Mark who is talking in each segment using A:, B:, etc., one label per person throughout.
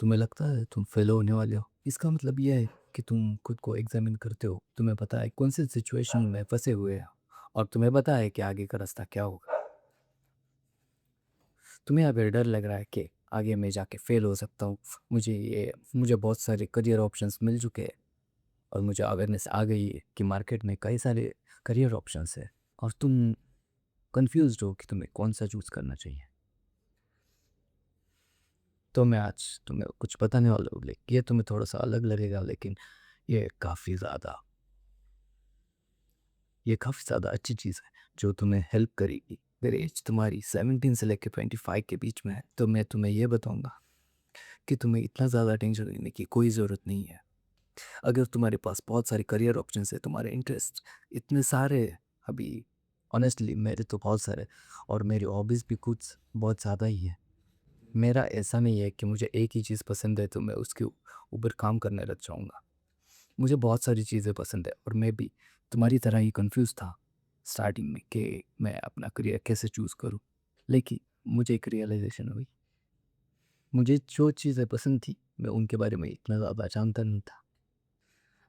A: तुम्हें लगता है तुम फेल होने वाले हो, इसका मतलब यह है कि तुम खुद को एग्जामिन करते हो। तुम्हें पता है कौन सी सिचुएशन में फंसे हुए हो और तुम्हें पता है कि आगे का रास्ता क्या होगा। तुम्हें अगर डर लग रहा है कि आगे मैं जाके फेल हो सकता हूँ, मुझे बहुत सारे करियर ऑप्शंस मिल चुके हैं और मुझे अवेयरनेस आ गई है कि मार्केट में कई सारे करियर ऑप्शंस है और तुम कंफ्यूज्ड हो कि तुम्हें कौन सा चूज़ करना चाहिए। तो मैं आज तुम्हें कुछ बताने वाला हूँ, लेकिन ये तुम्हें थोड़ा सा अलग लगेगा, लेकिन ये काफ़ी ज़्यादा ये काफ़ी ज़्यादा अच्छी चीज़ है जो तुम्हें हेल्प करेगी। अगर एज तुम्हारी 17 से लेकर 25 के बीच में है तो मैं तुम्हें ये बताऊंगा कि तुम्हें इतना ज़्यादा टेंशन लेने की कोई ज़रूरत नहीं है। अगर तुम्हारे पास बहुत सारे करियर ऑप्शंस है, तुम्हारे इंटरेस्ट इतने सारे हैं, अभी ऑनेस्टली मेरे तो बहुत सारे और मेरी हॉबीज़ भी कुछ बहुत ज़्यादा ही है। मेरा ऐसा नहीं है कि मुझे एक ही चीज़ पसंद है तो मैं उसके ऊपर काम करने लग जाऊँगा। मुझे बहुत सारी चीज़ें पसंद है और मैं भी तुम्हारी तरह ही कंफ्यूज था स्टार्टिंग में कि मैं अपना करियर कैसे चूज़ करूं। लेकिन मुझे एक रियलाइजेशन हुई, मुझे जो चीज़ें पसंद थी मैं उनके बारे में इतना ज़्यादा जानता नहीं था।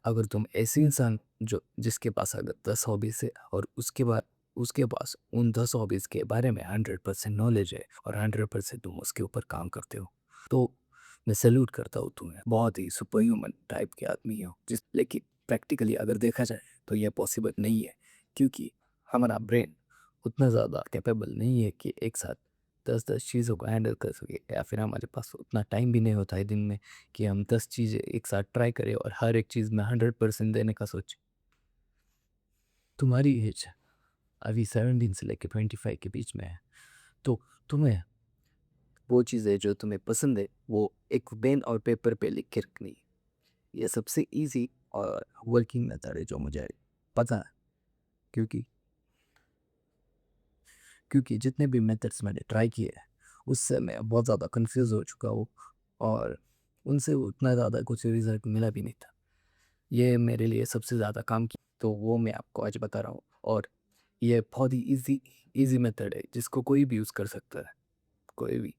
A: अगर तुम ऐसे इंसान जो जिसके पास अगर 10 हॉबीज़ है और उसके पास उन 10 हॉबीज़ के बारे में 100% नॉलेज है और 100% तुम उसके ऊपर काम करते हो, तो मैं सैल्यूट करता हूँ तुम्हें। बहुत ही सुपर ह्यूमन टाइप के आदमी हो जिस लेकिन प्रैक्टिकली अगर देखा जाए तो यह पॉसिबल नहीं है, क्योंकि हमारा ब्रेन उतना ज़्यादा कैपेबल नहीं है कि एक साथ 10-10 चीज़ों को हैंडल कर सके, या फिर हमारे पास उतना टाइम भी नहीं होता है दिन में कि हम 10 चीज़ें एक साथ ट्राई करें और हर एक चीज़ में 100% देने का सोचें। तुम्हारी एज अभी 17 से लेकर 25 के बीच में है, तो तुम्हें वो चीज़ें जो तुम्हें पसंद है वो एक पेन और पेपर पे लिख के रखनी है। ये सबसे इजी और वर्किंग मेथड है जो मुझे पता है, क्योंकि क्योंकि जितने भी मेथड्स मैंने ट्राई किए हैं उससे मैं बहुत ज़्यादा कंफ्यूज हो चुका हूँ और उनसे उतना ज़्यादा कुछ रिजल्ट मिला भी नहीं था। ये मेरे लिए सबसे ज़्यादा काम की तो वो मैं आपको आज बता रहा हूँ, और ये बहुत ही इजी मेथड है जिसको कोई भी यूज़ कर सकता है। कोई भी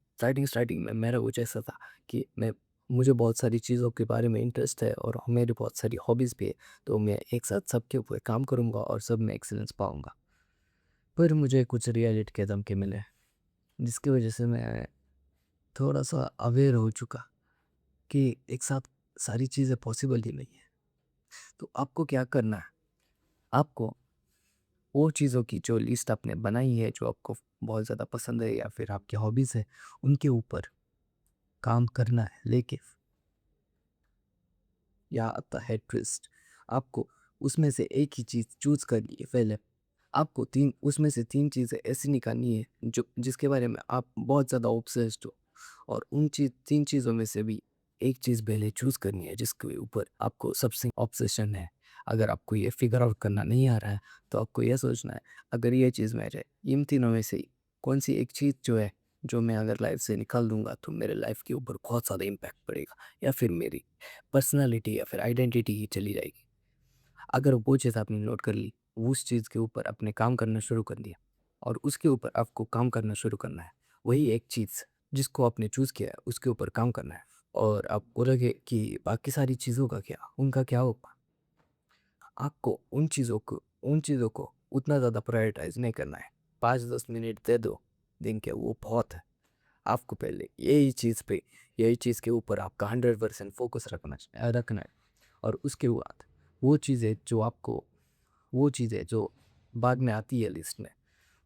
A: स्टार्टिंग में मेरा कुछ ऐसा था कि मैं मुझे बहुत सारी चीज़ों के बारे में इंटरेस्ट है और मेरी बहुत सारी हॉबीज़ भी है, तो मैं एक साथ सबके ऊपर काम करूँगा और सब में एक्सीलेंस पाऊँगा। पर मुझे कुछ रियलिटी के धमके मिले जिसकी वजह से मैं थोड़ा सा अवेयर हो चुका कि एक साथ सारी चीज़ें पॉसिबल ही नहीं है। तो आपको क्या करना है, आपको वो चीज़ों की जो लिस्ट आपने बनाई है जो आपको बहुत ज़्यादा पसंद है या फिर आपकी हॉबीज़ है उनके ऊपर काम करना है। लेकिन यहाँ आता है ट्विस्ट, आपको उसमें से एक ही चीज़ चूज़ करनी है पहले। आपको 3 उसमें से 3 चीज़ें ऐसी निकालनी है जो जिसके बारे में आप बहुत ज़्यादा ऑब्सेस्ड हो, और उन 3 चीज़ों में से भी एक चीज़ पहले चूज़ करनी है जिसके ऊपर आपको सबसे ऑब्सेशन है। अगर आपको ये फिगर आउट करना नहीं आ रहा है तो आपको ये सोचना है, अगर ये चीज़ मेरे इन तीनों में से कौन-सी एक चीज़ जो है, जो मैं अगर लाइफ़ से निकाल दूँगा तो मेरे लाइफ़ के ऊपर बहुत ज़्यादा इम्पैक्ट पड़ेगा, या फिर मेरी पर्सनैलिटी या फिर आइडेंटिटी ही चली जाएगी। अगर वो चीज़ आपने नोट कर ली, उस चीज़ के ऊपर आपने काम करना शुरू कर दिया और उसके ऊपर आपको काम करना शुरू करना है। वही एक चीज़ जिसको आपने चूज़ किया है उसके ऊपर काम करना है, और आप बोलोगे कि बाकी सारी चीज़ों का क्या? उनका क्या होगा? आपको उन चीज़ों को उतना ज़्यादा प्रायोरिटाइज़ नहीं करना है। 5-10 मिनट दे दो दिन के, वो बहुत है। आपको पहले यही चीज़ के ऊपर आपका 100% फ़ोकस रखना है, और उसके बाद वो चीज़ें जो आपको वो चीज़ें जो बाद में आती है लिस्ट में,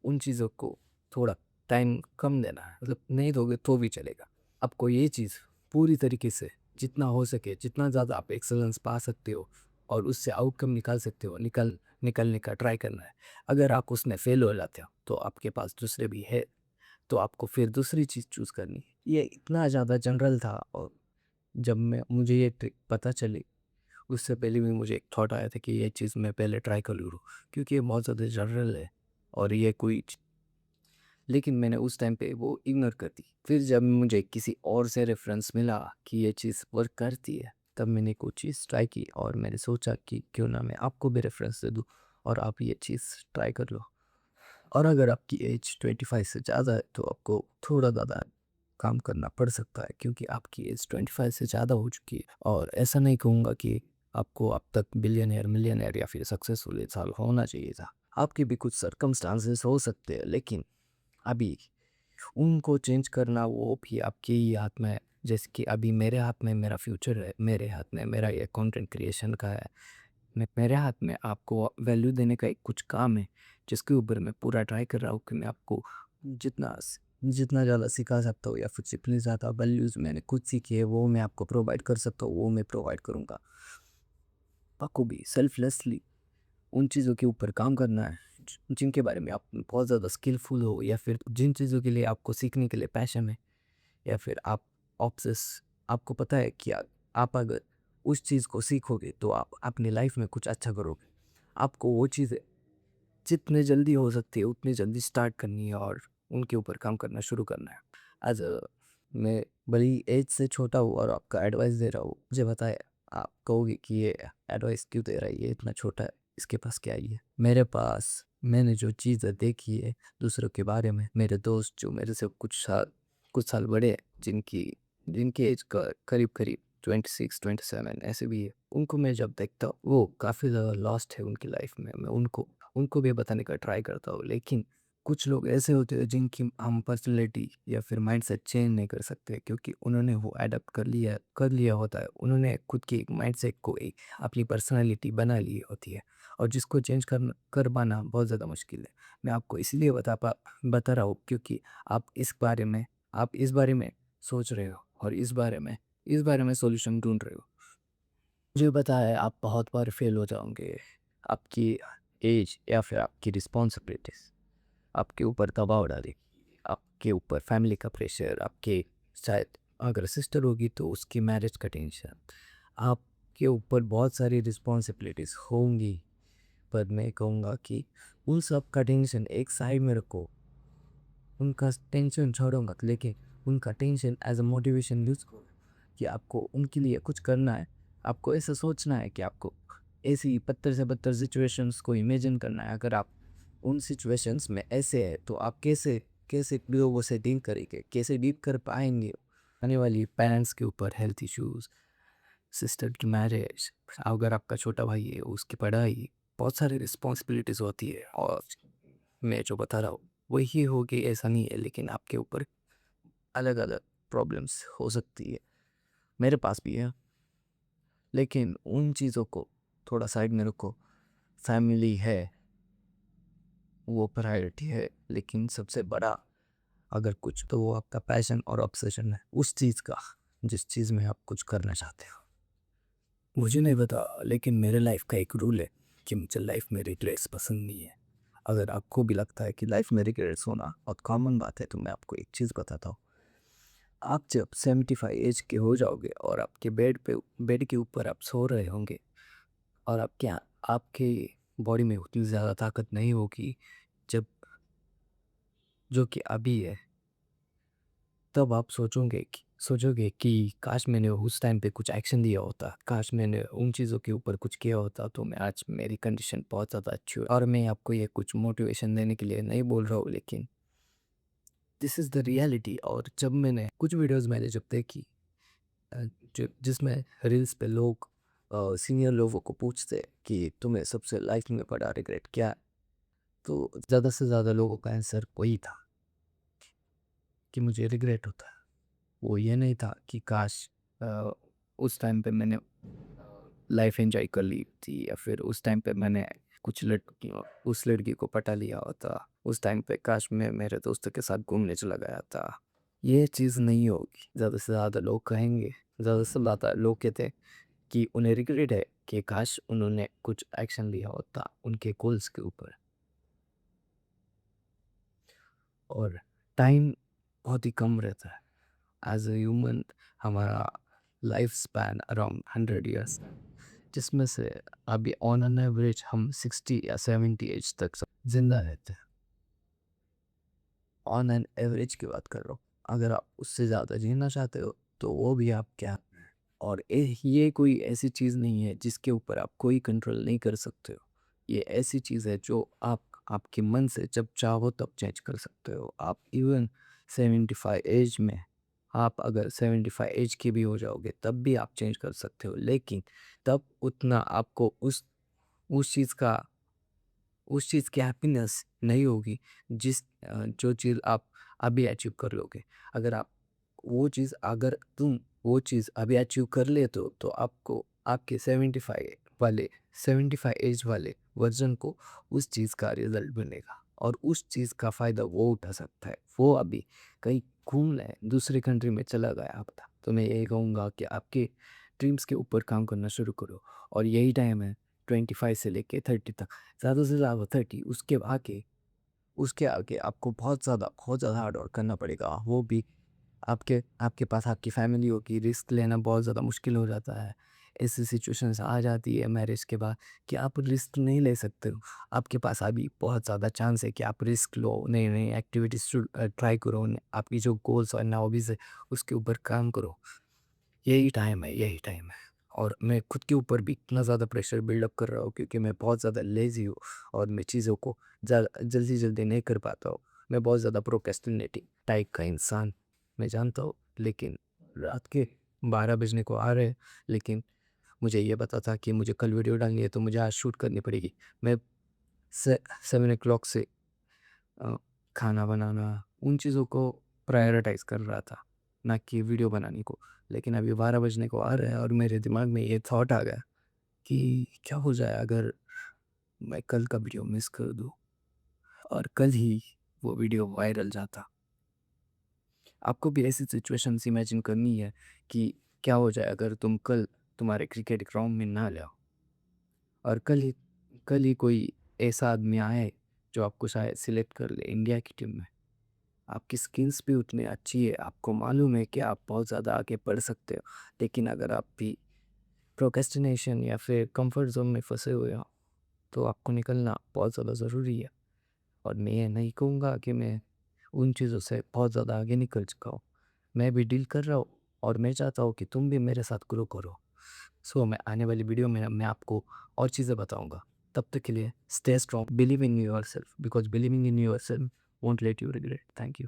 A: उन चीज़ों को थोड़ा टाइम कम देना है, मतलब नहीं दोगे तो भी चलेगा। आपको ये चीज़ पूरी तरीके से जितना हो सके, जितना ज़्यादा आप एक्सेलेंस पा सकते हो और उससे आउटकम निकाल सकते हो, निकालने का ट्राई करना है। अगर आप उसमें फ़ेल हो जाते हो तो आपके पास दूसरे भी है, तो आपको फिर दूसरी चीज़ चूज़ करनी है। ये इतना ज़्यादा जनरल था, और जब मैं मुझे ये ट्रिक पता चली उससे पहले भी मुझे एक थॉट आया था कि ये चीज़ मैं पहले ट्राई कर लूँ, क्योंकि ये बहुत ज़्यादा जनरल है और ये लेकिन मैंने उस टाइम पे वो इग्नोर कर दी। फिर जब मुझे किसी और से रेफरेंस मिला कि ये चीज़ वर्क करती है, तब मैंने कोई चीज़ ट्राई की और मैंने सोचा कि क्यों ना मैं आपको भी रेफरेंस दे दूँ और आप ये चीज़ ट्राई कर लो। और अगर आपकी एज 25 से ज़्यादा है तो आपको थोड़ा ज़्यादा काम करना पड़ सकता है क्योंकि आपकी एज 25 से ज़्यादा हो चुकी है। और ऐसा नहीं कहूँगा कि आपको अब तक बिलियनियर मिलियनियर या फिर सक्सेसफुल इंसान होना चाहिए था। आपके भी कुछ सर्कमस्टांसेस हो सकते हैं, लेकिन अभी उनको चेंज करना वो भी आपके ही हाथ में है। जैसे कि अभी मेरे हाथ में मेरा फ्यूचर है, मेरे हाथ में मेरा ये कंटेंट क्रिएशन का है, मेरे हाथ में आपको वैल्यू देने का एक कुछ काम है जिसके ऊपर मैं पूरा ट्राई कर रहा हूँ कि मैं आपको जितना ज़्यादा सिखा सकता हूँ या फिर जितनी ज़्यादा वैल्यूज़ मैंने खुद सीखी है वो मैं आपको प्रोवाइड कर सकता हूँ, वो मैं प्रोवाइड करूँगा। आपको भी सेल्फलेसली उन चीज़ों के ऊपर काम करना है जिनके बारे में आप बहुत ज़्यादा स्किलफुल हो, या फिर जिन चीज़ों के लिए आपको सीखने के लिए पैशन है, या फिर आप ऑब्सेस आपको पता है कि आप अगर उस चीज़ को सीखोगे तो आप अपनी लाइफ में कुछ अच्छा करोगे। आपको वो चीज़ें जितने जल्दी हो सकती है उतनी जल्दी स्टार्ट करनी है और उनके ऊपर काम करना शुरू करना है। आज मैं बड़ी एज से छोटा हूँ और आपका एडवाइस दे रहा हूँ, मुझे बताए आप कहोगे कि ये एडवाइस क्यों दे रहा है, ये इतना छोटा है, इसके पास क्या ही है। मेरे पास मैंने जो चीज़ें देखी है दूसरों के बारे में, मेरे दोस्त जो मेरे से कुछ साल बड़े हैं, जिनकी एज करीब करीब 26 27 ऐसे भी है, उनको मैं जब देखता हूँ वो काफ़ी ज़्यादा लॉस्ट है उनकी लाइफ में। मैं उनको उनको भी बताने का ट्राई करता हूँ, लेकिन कुछ लोग ऐसे होते हैं जिनकी हम पर्सनैलिटी या फिर माइंडसेट चेंज नहीं कर सकते क्योंकि उन्होंने वो अडॉप्ट कर लिया होता है। उन्होंने खुद की एक माइंडसेट को एक अपनी पर्सनैलिटी बना ली होती है, और जिसको चेंज कर पाना बहुत ज़्यादा मुश्किल है। मैं आपको इसलिए बता रहा हूँ क्योंकि आप इस बारे में सोच रहे हो और इस बारे में सॉल्यूशन ढूंढ रहे हो। मुझे पता है आप बहुत बार फेल हो जाओगे। आपकी एज या फिर आपकी रिस्पॉन्सिबिलिटीज आपके ऊपर दबाव डालेगी, आपके ऊपर फैमिली का प्रेशर, आपके शायद अगर सिस्टर होगी तो उसकी मैरिज का टेंशन, आपके ऊपर बहुत सारी रिस्पॉन्सिबिलिटीज़ होंगी। पर मैं कहूँगा कि उन सब का टेंशन एक साइड में रखो, उनका टेंशन छोड़ो मत, लेकिन उनका tension as a motivation use करो कि आपको उनके लिए कुछ करना है। आपको ऐसा सोचना है कि आपको ऐसी बदतर से बदतर सिचुएशंस को इमेजिन करना है। अगर आप उन सिचुएशंस में ऐसे है तो आप कैसे कैसे लोगों से डील करेंगे, कैसे डील कर पाएंगे। आने वाली पेरेंट्स के ऊपर हेल्थ इश्यूज़, सिस्टर की मैरिज, अगर आपका छोटा भाई है उसकी पढ़ाई, बहुत सारी रिस्पॉन्सिबिलिटीज़ होती है। और मैं जो बता रहा हूँ वही होगी ऐसा नहीं है, लेकिन आपके ऊपर अलग अलग प्रॉब्लम्स हो सकती है। मेरे पास भी है, लेकिन उन चीज़ों को थोड़ा साइड में रखो। फैमिली है, वो प्रायोरिटी है, लेकिन सबसे बड़ा अगर कुछ तो वो आपका पैशन और ऑब्सेशन है उस चीज़ का, जिस चीज़ में आप कुछ करना चाहते हो। मुझे नहीं पता, लेकिन मेरे लाइफ का एक रूल है कि मुझे लाइफ में रिग्रेट्स पसंद नहीं है। अगर आपको भी लगता है कि लाइफ में रिग्रेट्स होना बहुत कॉमन बात है, तो मैं आपको एक चीज़ बताता हूँ। आप जब 75 एज के हो जाओगे और आपके बेड के ऊपर आप सो रहे होंगे और आपके बॉडी में उतनी ज़्यादा ताकत नहीं होगी जब जो कि अभी है, तब आप सोचोगे कि काश मैंने उस टाइम पे कुछ एक्शन दिया होता, काश मैंने उन चीज़ों के ऊपर कुछ किया होता तो मैं आज मेरी कंडीशन बहुत ज़्यादा अच्छी हो। और मैं आपको ये कुछ मोटिवेशन देने के लिए नहीं बोल रहा हूँ, लेकिन दिस इज़ द रियलिटी। और जब मैंने कुछ वीडियोज़ मैंने जब देखी जिसमें रील्स पे लोग सीनियर लोगों को पूछते कि तुम्हें सबसे लाइफ में बड़ा रिग्रेट क्या है, तो ज़्यादा से ज़्यादा लोगों का आंसर वही था कि मुझे रिग्रेट होता है। वो ये नहीं था कि काश अ, उस टाइम पे मैंने लाइफ एंजॉय कर ली थी, या फिर उस टाइम पे मैंने उस लड़की को पटा लिया होता, उस टाइम पे काश मैं मेरे दोस्तों के साथ घूमने चला गया था। ये चीज़ नहीं होगी। ज़्यादा से ज़्यादा लोग कहेंगे, ज़्यादा से ज़्यादा लोग कहते हैं कि उन्हें रिग्रेट है कि काश उन्होंने कुछ एक्शन लिया होता उनके गोल्स के ऊपर। और टाइम बहुत ही कम रहता है। एज अ ह्यूमन हमारा लाइफ स्पैन अराउंड 100 ईयर्स, जिसमें से अभी ऑन एन एवरेज हम 60 या 70 एज तक जिंदा रहते हैं। ऑन एन एवरेज की बात कर रहा हूँ। अगर आप उससे ज़्यादा जीना चाहते हो तो वो भी आप क्या। और ये कोई ऐसी चीज़ नहीं है जिसके ऊपर आप कोई कंट्रोल नहीं कर सकते हो। ये ऐसी चीज़ है जो आप आपके मन से जब चाहो तब चेंज कर सकते हो। आप इवन 75 एज में आप अगर 75 एज के भी हो जाओगे तब भी आप चेंज कर सकते हो, लेकिन तब उतना आपको उस चीज़ की हैप्पीनेस नहीं होगी जो चीज़ आप अभी अचीव कर लोगे। अगर तुम वो चीज़ अभी अचीव कर लेते हो तो आपको आपके 75 एज वाले वर्ज़न को उस चीज़ का रिज़ल्ट मिलेगा और उस चीज़ का फ़ायदा वो उठा सकता है। वो अभी कहीं घूमने दूसरे कंट्री में चला गया होता। तो मैं यही कहूँगा कि आपके ड्रीम्स के ऊपर काम करना शुरू करो और यही टाइम है 25 से लेके 30 तक। ज़्यादा से ज़्यादा 30, उसके आगे आपको बहुत ज़्यादा हार्ड वर्क करना पड़ेगा। वो भी आपके आपके पास आपकी फैमिली होगी, रिस्क लेना बहुत ज़्यादा मुश्किल हो जाता है। ऐसी सिचुएशंस आ जाती है मैरिज के बाद कि आप रिस्क नहीं ले सकते हो। आपके पास अभी बहुत ज़्यादा चांस है कि आप रिस्क लो, नई-नई एक्टिविटीज़ ट्राई करो, आपकी जो गोल्स और हॉबीज़ है उसके ऊपर काम करो। यही टाइम है। और मैं खुद के ऊपर भी इतना ज़्यादा प्रेशर बिल्डअप कर रहा हूँ क्योंकि मैं बहुत ज़्यादा लेज़ी हूँ और मैं चीज़ों को जल्दी-जल्दी नहीं कर पाता हूँ। मैं बहुत ज़्यादा प्रोक्रेस्टिनेटिंग टाइप का इंसान मैं जानता हूँ, लेकिन रात के 12 बजने को आ रहे हैं, लेकिन मुझे ये पता था कि मुझे कल वीडियो डालनी है तो मुझे आज शूट करनी पड़ेगी। मैं से 7 o'clock से अ, खाना बनाना उन चीज़ों को प्रायोरिटाइज़ कर रहा था, ना कि वीडियो बनाने को। लेकिन अभी 12 बजने को आ रहा है और मेरे दिमाग में ये थॉट आ गया कि क्या हो जाए अगर मैं कल का वीडियो मिस कर दूँ और कल ही वो वीडियो वायरल जाता। आपको भी ऐसी सिचुएशंस इमेजिन करनी है कि क्या हो जाए अगर तुम कल तुम्हारे क्रिकेट ग्राउंड में ना जाओ और कल ही कोई ऐसा आदमी आए जो आपको शायद सिलेक्ट कर ले इंडिया की टीम में। आपकी स्किल्स भी उतनी अच्छी है, आपको मालूम है कि आप बहुत ज़्यादा आगे बढ़ सकते हो, लेकिन अगर आप भी प्रोक्रेस्टिनेशन या फिर कंफर्ट ज़ोन में फँसे हुए हो, तो आपको निकलना बहुत ज़्यादा ज़रूरी है। और मैं ये नहीं कहूँगा कि मैं उन चीज़ों से बहुत ज़्यादा आगे निकल चुका हूँ। मैं भी डील कर रहा हूँ और मैं चाहता हूँ कि तुम भी मेरे साथ ग्रो करो। सो मैं आने वाली वीडियो में मैं आपको और चीज़ें बताऊँगा। तब तक के लिए stay strong, believe in yourself because believing in yourself won't let you regret. Thank you.